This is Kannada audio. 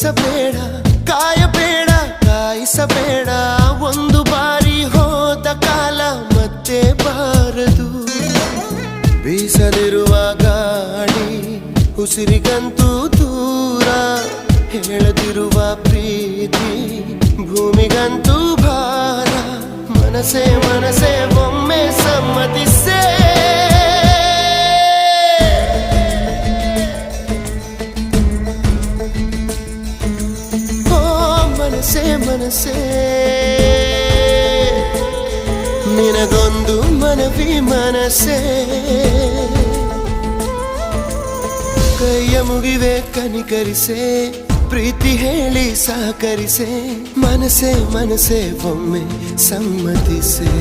ಬಯಸಬೇಡ, ಕಾಯಬೇಡ, ಕಾಯಿಸಬೇಡ. ಒಂದು ಬಾರಿ ಹೋದ ಕಾಲ ಮತ್ತೆ ಬಾರದು. ಬೀಸಲಿರುವ ಗಾಳಿ ಉಸಿರಿಗಂತೂ ದೂರ, ಹೇಳದಿರುವ ಪ್ರೀತಿ ಭೂಮಿಗಂತೂ ಭಾರ. ಮನಸೇ ಮನಸೇ ಒಮ್ಮೆ ಸಮ್ಮತಿಸೇ. ಮನಸೇ ಮನಸೇ ನಿನಗೊಂದು ಮನವಿ ಮನಸೇ. ಕೈಯ ಮುಗಿವೆ ಕನಿಕರಿಸೆ, ಪ್ರೀತಿ ಹೇಳಿ ಸಹಕರಿಸೆ. ಮನಸೇ ಮನಸೇ ಒಮ್ಮೆ ಸಮ್ಮತಿಸೆ.